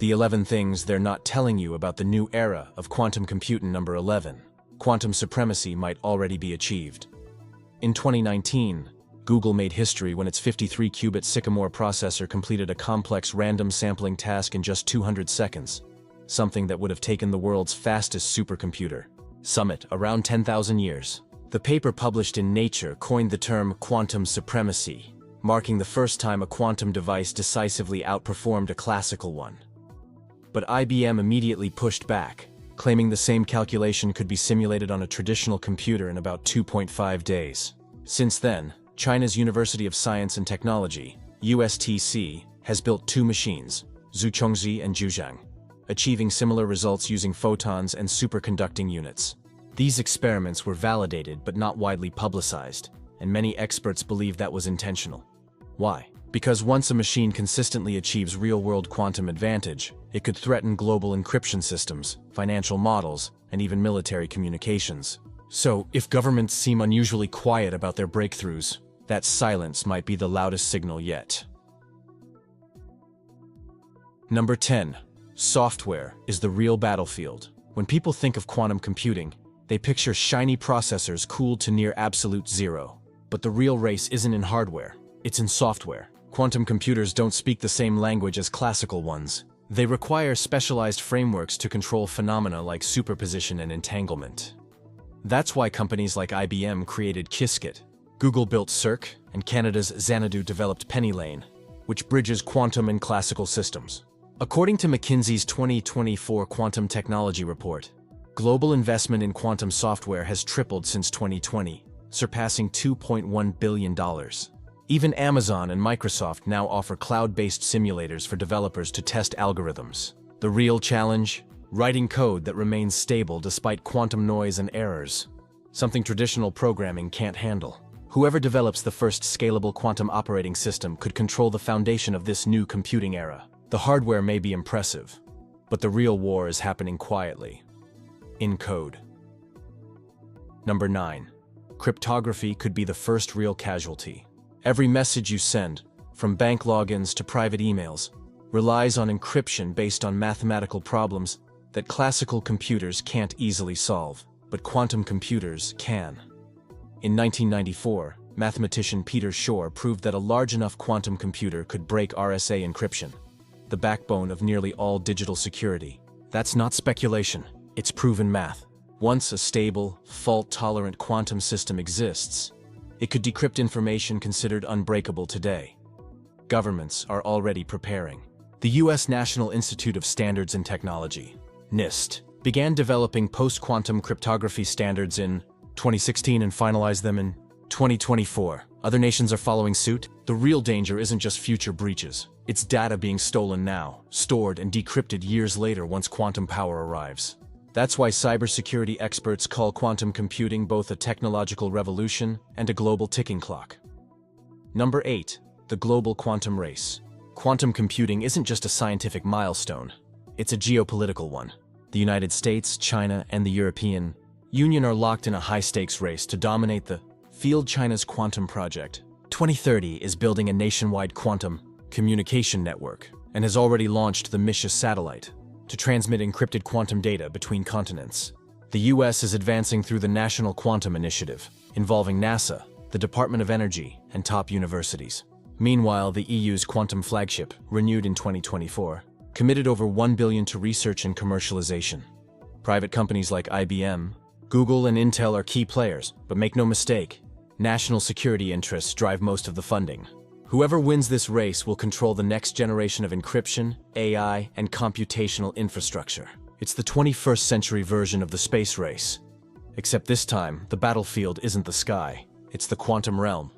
The 11 things they're not telling you about the new era of quantum computing. Number 11. Quantum supremacy might already be achieved. In 2019, Google made history when its 53-qubit Sycamore processor completed a complex random sampling task in just 200 seconds, something that would have taken the world's fastest supercomputer, Summit, around 10,000 years. The paper published in Nature coined the term quantum supremacy, marking the first time a quantum device decisively outperformed a classical one. But IBM immediately pushed back, claiming the same calculation could be simulated on a traditional computer in about 2.5 days. Since then, China's University of Science and Technology, USTC, has built two machines, Zhuchongzi and Zhujiang, achieving similar results using photons and superconducting units. These experiments were validated but not widely publicized, and many experts believe that was intentional. Why? Because once a machine consistently achieves real-world quantum advantage, it could threaten global encryption systems, financial models, and even military communications. So, if governments seem unusually quiet about their breakthroughs, that silence might be the loudest signal yet. Number 10. Software is the real battlefield. When people think of quantum computing, they picture shiny processors cooled to near absolute zero. But the real race isn't in hardware, it's in software. Quantum computers don't speak the same language as classical ones. They require specialized frameworks to control phenomena like superposition and entanglement. That's why companies like IBM created Qiskit, Google built Cirque, and Canada's Xanadu developed PennyLane, which bridges quantum and classical systems. According to McKinsey's 2024 Quantum Technology Report, global investment in quantum software has tripled since 2020, surpassing $2.1 billion. Even Amazon and Microsoft now offer cloud-based simulators for developers to test algorithms. The real challenge? Writing code that remains stable despite quantum noise and errors, something traditional programming can't handle. Whoever develops the first scalable quantum operating system could control the foundation of this new computing era. The hardware may be impressive, but the real war is happening quietly, in code. Number 9. Cryptography could be the first real casualty. Every message you send, from bank logins to private emails, relies on encryption based on mathematical problems that classical computers can't easily solve, but quantum computers can. In 1994, mathematician Peter Shor proved that a large enough quantum computer could break RSA encryption, the backbone of nearly all digital security. That's not speculation, it's proven math. Once a stable, fault-tolerant quantum system exists, it could decrypt information considered unbreakable today. Governments are already preparing. The U.S. National Institute of Standards and Technology, NIST, began developing post-quantum cryptography standards in 2016 and finalized them in 2024. Other nations are following suit. The real danger isn't just future breaches. It's data being stolen now, stored and decrypted years later once quantum power arrives. That's why cybersecurity experts call quantum computing both a technological revolution and a global ticking clock. Number 8. The global quantum race. Quantum computing isn't just a scientific milestone, it's a geopolitical one. The United States, China, and the European Union are locked in a high-stakes race to dominate the field. China's quantum project, 2030, is building a nationwide quantum communication network and has already launched the MISHA satellite to transmit encrypted quantum data between continents. The US is advancing through the National Quantum Initiative, involving NASA, the Department of Energy, and top universities. Meanwhile, the EU's quantum flagship, renewed in 2024, committed over $1 billion to research and commercialization. Private companies like IBM, Google, and Intel are key players, but make no mistake, national security interests drive most of the funding. Whoever wins this race will control the next generation of encryption, AI, and computational infrastructure. It's the 21st century version of the space race. Except this time, the battlefield isn't the sky, it's the quantum realm.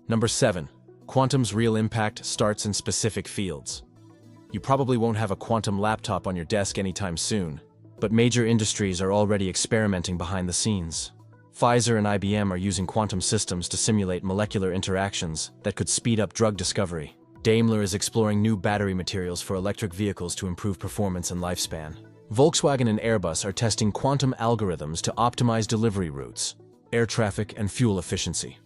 Number 7. Quantum's real impact starts in specific fields. You probably won't have a quantum laptop on your desk anytime soon, but major industries are already experimenting behind the scenes. Pfizer and IBM are using quantum systems to simulate molecular interactions that could speed up drug discovery. Daimler is exploring new battery materials for electric vehicles to improve performance and lifespan. Volkswagen and Airbus are testing quantum algorithms to optimize delivery routes, air traffic, and fuel efficiency.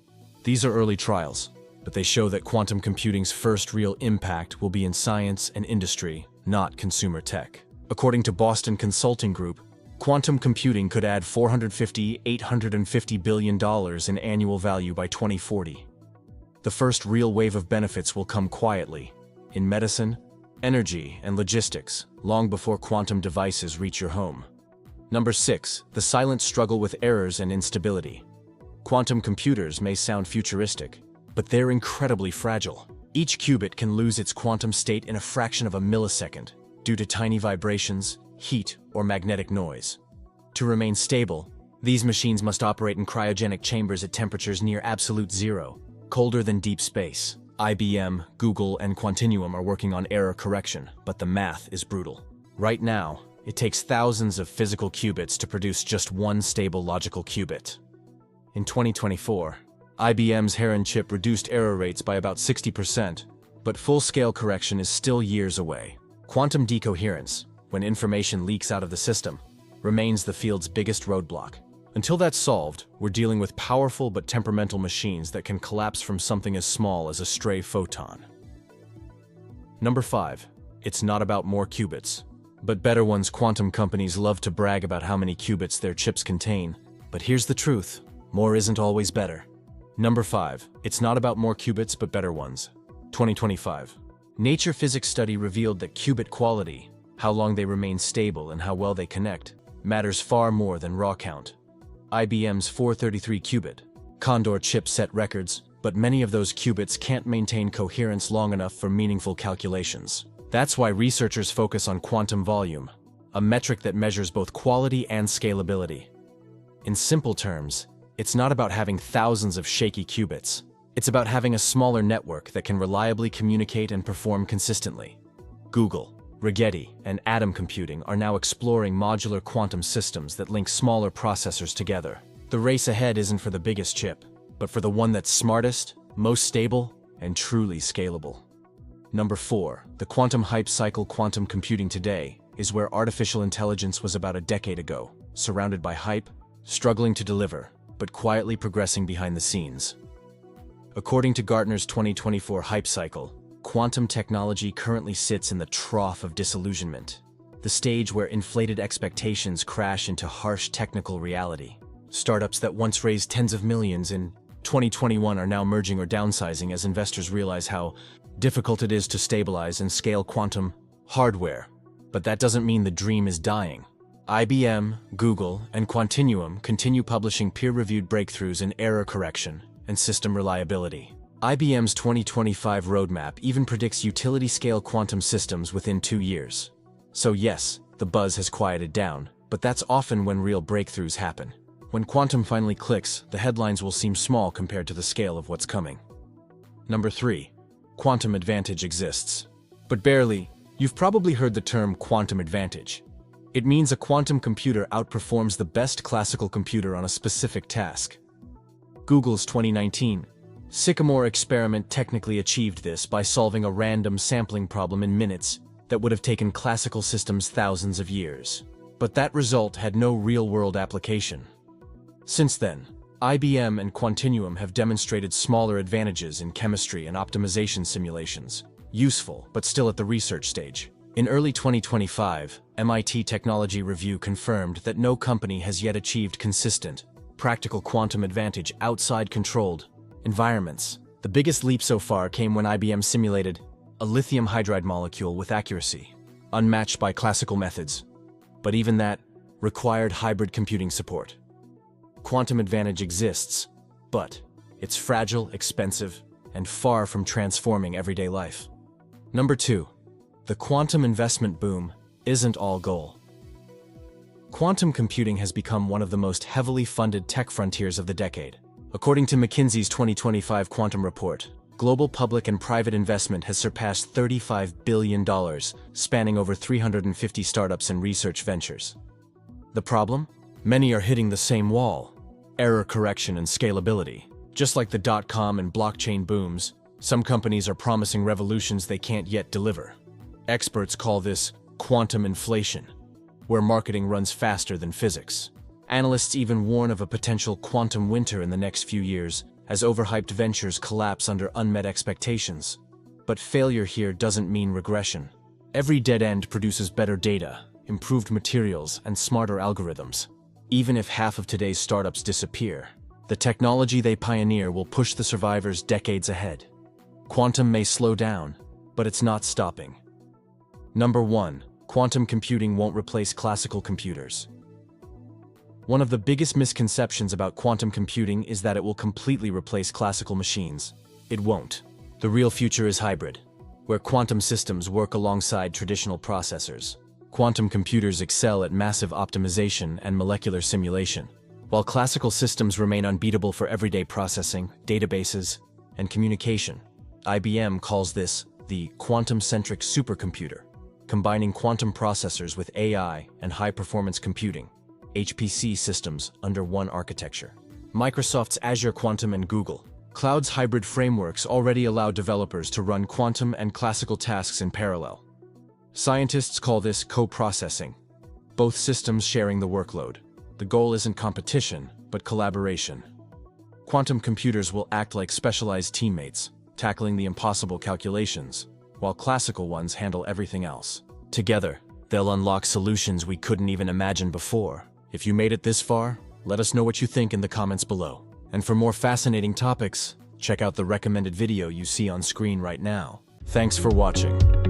These are early trials, but they show that quantum computing's first real impact will be in science and industry, not consumer tech. According to Boston Consulting Group, quantum computing could add $850 billion in annual value by 2040. The first real wave of benefits will come quietly, in medicine, energy, and logistics, long before quantum devices reach your home. Number 6. The silent struggle with errors and instability. Quantum computers may sound futuristic, but they're incredibly fragile. Each qubit can lose its quantum state in a fraction of a millisecond due to tiny vibrations, heat, or magnetic noise. To remain stable, these machines must operate in cryogenic chambers at temperatures near absolute zero, colder than deep space. IBM, Google, and Quantinuum are working on error correction, but the math is brutal. Right now, it takes thousands of physical qubits to produce just one stable logical qubit. In 2024, IBM's Heron chip reduced error rates by about 60%, but full-scale correction is still years away. Quantum decoherence, when information leaks out of the system, remains the field's biggest roadblock. Until that's solved, we're dealing with powerful but temperamental machines that can collapse from something as small as a stray photon. Number 5. It's not about more qubits, but better ones. Quantum companies love to brag about how many qubits their chips contain, but here's the truth: more isn't always better. Number 5. It's not about more qubits, but better ones. 2025. Nature Physics study revealed that qubit quality, how long they remain stable and how well they connect, matters far more than raw count. IBM's 433-qubit Condor chip set records, but many of those qubits can't maintain coherence long enough for meaningful calculations. That's why researchers focus on quantum volume, a metric that measures both quality and scalability. In simple terms, it's not about having thousands of shaky qubits. It's about having a smaller network that can reliably communicate and perform consistently. Google, Rigetti, and Atom Computing are now exploring modular quantum systems that link smaller processors together. The race ahead isn't for the biggest chip, but for the one that's smartest, most stable, and truly scalable. Number 4. The quantum hype cycle. Quantum computing today is where artificial intelligence was about a decade ago, surrounded by hype, struggling to deliver, but quietly progressing behind the scenes. According to Gartner's 2024 hype cycle, quantum technology currently sits in the trough of disillusionment, the stage where inflated expectations crash into harsh technical reality. Startups that once raised tens of millions in 2021 are now merging or downsizing as investors realize how difficult it is to stabilize and scale quantum hardware. But that doesn't mean the dream is dying. IBM, Google, and Quantinuum continue publishing peer-reviewed breakthroughs in error correction and system reliability. IBM's 2025 roadmap even predicts utility-scale quantum systems within 2 years. So yes, the buzz has quieted down, but that's often when real breakthroughs happen. When quantum finally clicks, the headlines will seem small compared to the scale of what's coming. Number 3. Quantum advantage exists. But barely. You've probably heard the term quantum advantage. It means a quantum computer outperforms the best classical computer on a specific task. Google's 2019 Sycamore experiment technically achieved this by solving a random sampling problem in minutes that would have taken classical systems thousands of years. But that result had no real-world application. Since then, IBM and Quantinuum have demonstrated smaller advantages in chemistry and optimization simulations, useful but still at the research stage. In early 2025, MIT Technology Review confirmed that no company has yet achieved consistent, practical quantum advantage outside controlled environments. The biggest leap so far came when IBM simulated a lithium hydride molecule with accuracy unmatched by classical methods. But even that required hybrid computing support. Quantum advantage exists, but it's fragile, expensive, and far from transforming everyday life. Number 2. The quantum investment boom isn't all goal. Quantum computing has become one of the most heavily funded tech frontiers of the decade. According to McKinsey's 2025 Quantum Report, global public and private investment has surpassed $35 billion, spanning over 350 startups and research ventures. The problem? Many are hitting the same wall: error correction and scalability. Just like the dot-com and blockchain booms, some companies are promising revolutions they can't yet deliver. Experts call this quantum inflation, where marketing runs faster than physics. Analysts even warn of a potential quantum winter in the next few years, as overhyped ventures collapse under unmet expectations. But failure here doesn't mean regression. Every dead end produces better data, improved materials, and smarter algorithms. Even if half of today's startups disappear, the technology they pioneer will push the survivors decades ahead. Quantum may slow down, but it's not stopping. Number 1. Quantum computing won't replace classical computers. One of the biggest misconceptions about quantum computing is that it will completely replace classical machines. It won't. The real future is hybrid, where quantum systems work alongside traditional processors. Quantum computers excel at massive optimization and molecular simulation, while classical systems remain unbeatable for everyday processing, databases, and communication. IBM calls this the quantum-centric supercomputer, combining quantum processors with AI and high-performance computing, HPC systems under one architecture. Microsoft's Azure Quantum and Google Cloud's hybrid frameworks already allow developers to run quantum and classical tasks in parallel. Scientists call this co-processing, both systems sharing the workload. The goal isn't competition, but collaboration. Quantum computers will act like specialized teammates, tackling the impossible calculations, while classical ones handle everything else. Together, they'll unlock solutions we couldn't even imagine before. If you made it this far, let us know what you think in the comments below. And for more fascinating topics, check out the recommended video you see on screen right now. Thanks for watching.